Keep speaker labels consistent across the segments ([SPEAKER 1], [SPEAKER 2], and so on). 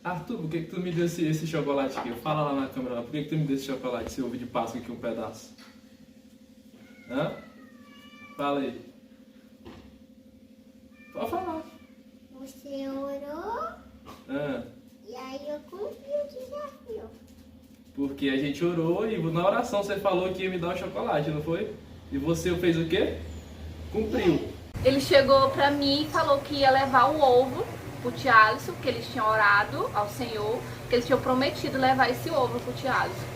[SPEAKER 1] Arthur, por que tu me deu esse chocolate aqui? Fala lá na câmera, por que tu me deu esse chocolate, esse ovo de Páscoa aqui, um pedaço? Hã? Fala aí. Pode falar.
[SPEAKER 2] Você orou e aí eu cumpri o desafio.
[SPEAKER 1] Porque a gente orou e na oração você falou que ia me dar o chocolate, não foi? E você fez o quê? Cumpriu.
[SPEAKER 3] Ele chegou pra mim e falou que ia levar o ovo pro tio Alisson, que eles tinham orado ao Senhor, que eles tinham prometido levar esse ovo pro tio Alisson.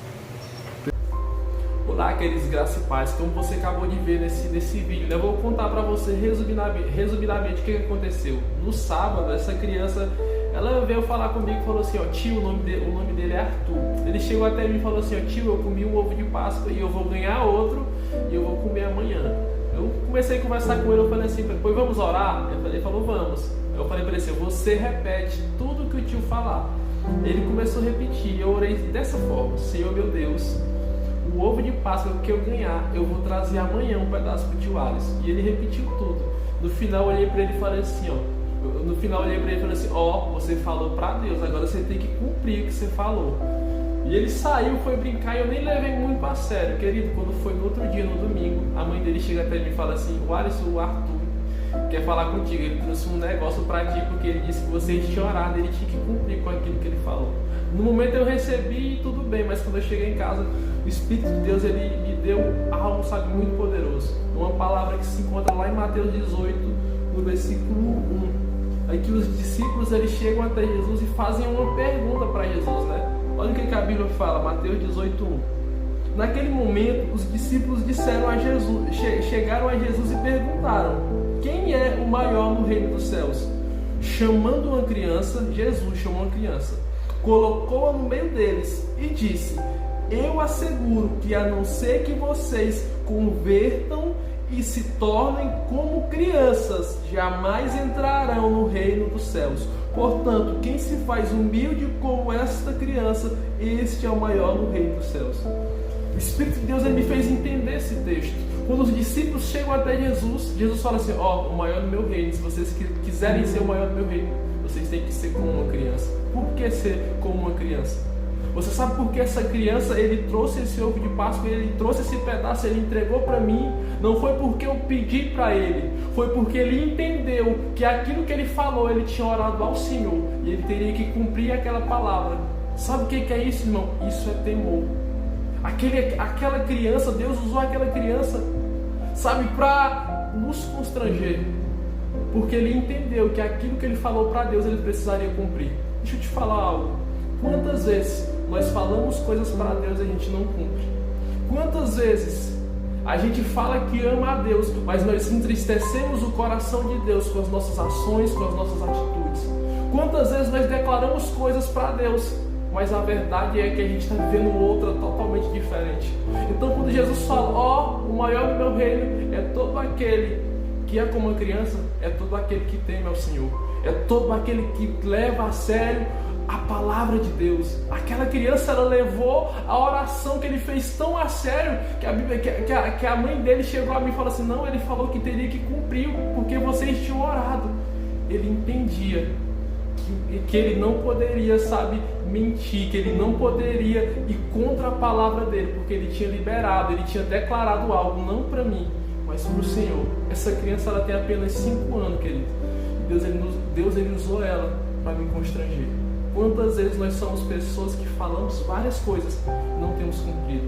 [SPEAKER 1] Olá, queridos graças e paz, como você acabou de ver nesse vídeo, eu vou contar pra você resumidamente o que aconteceu. No sábado, essa criança, ela veio falar comigo e falou assim, ó, tio, o nome dele é Arthur. Ele chegou até mim e falou assim, ó, tio, eu comi um ovo de Páscoa e eu vou ganhar outro e eu vou comer amanhã. Eu comecei a conversar com ele, eu falei assim, pois vamos orar? Ele falou, vamos. Eu falei para ele assim, você repete tudo que o tio falar. Ele começou a repetir, eu orei dessa forma, Senhor meu Deus, o ovo de Páscoa que eu ganhar, eu vou trazer amanhã um pedaço pro tio Alisson. E ele repetiu tudo. No final eu olhei para ele e falei assim, ó, você falou para Deus, agora você tem que cumprir o que você falou. E ele saiu, foi brincar e eu nem levei muito a sério, querido. Quando foi no outro dia, no domingo, a mãe dele chega até mim e fala assim, o Alisson, o Arthur quer falar contigo, ele trouxe um negócio pra ti, porque ele disse que você tinha orado, ele tinha que cumprir com aquilo que ele falou. No momento eu recebi tudo bem, mas quando eu cheguei em casa, o Espírito de Deus, ele me deu algo, sabe, muito poderoso. Uma palavra que se encontra lá em Mateus 18, no versículo 1. Aí que os discípulos, eles chegam até Jesus e fazem uma pergunta para Jesus, né? Olha o que a Bíblia fala, Mateus 18, 1. Naquele momento, os discípulos disseram a Jesus, chegaram a Jesus e perguntaram, quem é o maior no reino dos céus? Chamando uma criança, Jesus chamou uma criança, colocou-a no meio deles e disse, eu asseguro que a não ser que vocês convertam e se tornem como crianças, jamais entrarão no reino dos céus. Portanto, quem se faz humilde como esta criança, este é o maior no reino dos céus. O Espírito de Deus, ele me fez entender esse texto. Quando os discípulos chegam até Jesus, Jesus fala assim, ó, o maior no meu reino, se vocês quiserem ser o maior no meu reino, vocês têm que ser como uma criança. Por que ser como uma criança? Você sabe por que essa criança, ele trouxe esse ovo de Páscoa, ele trouxe esse pedaço, ele entregou para mim? Não foi porque eu pedi para ele, foi porque ele entendeu que aquilo que ele falou, ele tinha orado ao Senhor e ele teria que cumprir aquela palavra. Sabe o que é isso, irmão? Isso é temor. Aquela criança, Deus usou aquela criança, sabe, para nos constranger, porque ele entendeu que aquilo que ele falou para Deus, ele precisaria cumprir. Deixa eu te falar algo. Quantas vezes nós falamos coisas para Deus e a gente não cumpre? Quantas vezes a gente fala que ama a Deus, mas nós entristecemos o coração de Deus com as nossas ações, com as nossas atitudes? Quantas vezes nós declaramos coisas para Deus, mas a verdade é que a gente está vivendo outra totalmente diferente? Então quando Jesus fala, ó, o maior do meu reino é todo aquele que é como uma criança, é todo aquele que teme ao Senhor, é todo aquele que leva a sério a palavra de Deus. Aquela criança, ela levou a oração que ele fez tão a sério que a Bíblia, que a mãe dele chegou a mim e falou assim, não, ele falou que teria que cumprir porque vocês tinham orado. Ele entendia que ele não poderia, sabe, mentir, que ele não poderia ir contra a palavra dele, porque ele tinha liberado, ele tinha declarado algo, não para mim, mas para o Senhor. Essa criança, ela tem apenas 5 anos, querido. Deus ele usou ela para me constranger. Quantas vezes nós somos pessoas que falamos várias coisas e não temos cumprido?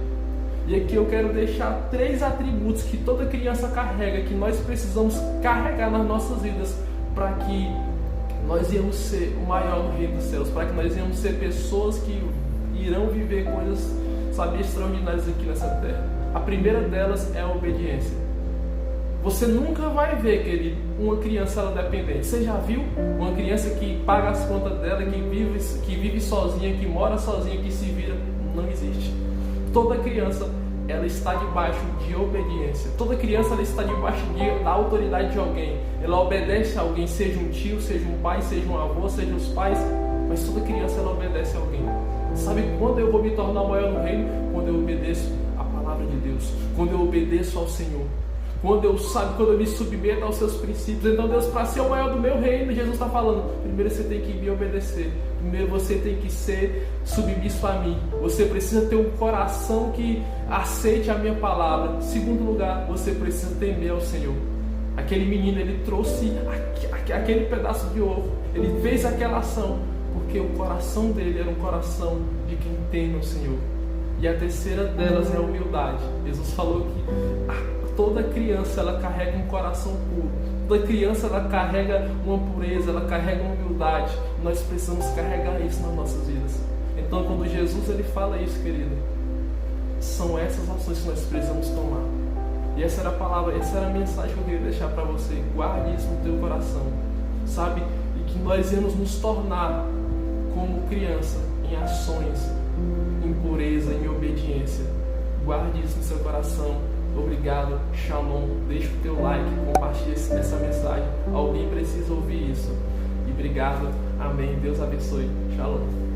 [SPEAKER 1] E aqui eu quero deixar 3 atributos que toda criança carrega, que nós precisamos carregar nas nossas vidas para que nós íamos ser o maior no reino dos céus, para que nós íamos ser pessoas que irão viver coisas, sabe, extraordinárias aqui nessa terra. A primeira delas é a obediência. Você nunca vai ver, querido, uma criança ela dependente. Você já viu uma criança que paga as contas dela, que vive sozinha, que mora sozinha, que se vira? Não existe. Toda criança, ela está debaixo de obediência. Toda criança, ela está debaixo da autoridade de alguém. Ela obedece a alguém, seja um tio, seja um pai, seja um avô, seja os pais. Mas toda criança, ela obedece a alguém. Sabe quando eu vou me tornar maior no reino? Quando eu obedeço a palavra de Deus. Quando eu obedeço ao Senhor. quando eu me submeto aos seus princípios. Então, Deus, para ser o maior do meu reino, Jesus está falando, primeiro você tem que me obedecer, primeiro você tem que ser submisso a mim, você precisa ter um coração que aceite a minha palavra. Segundo lugar, você precisa temer ao Senhor. Aquele menino, ele trouxe aquele pedaço de ovo, ele fez aquela ação, porque o coração dele era um coração de quem teme ao Senhor. E a terceira delas é a humildade. Jesus falou que toda criança, ela carrega um coração puro. Toda criança, ela carrega uma pureza, ela carrega uma humildade. Nós precisamos carregar isso nas nossas vidas. Então, quando Jesus ele fala isso, querido, são essas ações que nós precisamos tomar. E essa era a palavra, essa era a mensagem que eu queria deixar para você. Guarde isso no teu coração, sabe? E que nós iremos nos tornar como criança em ações, em pureza, em obediência. Guarde isso no seu coração. Obrigado, shalom. Deixa o teu like, compartilha essa mensagem. Alguém precisa ouvir isso. E obrigado, amém. Deus abençoe. Shalom.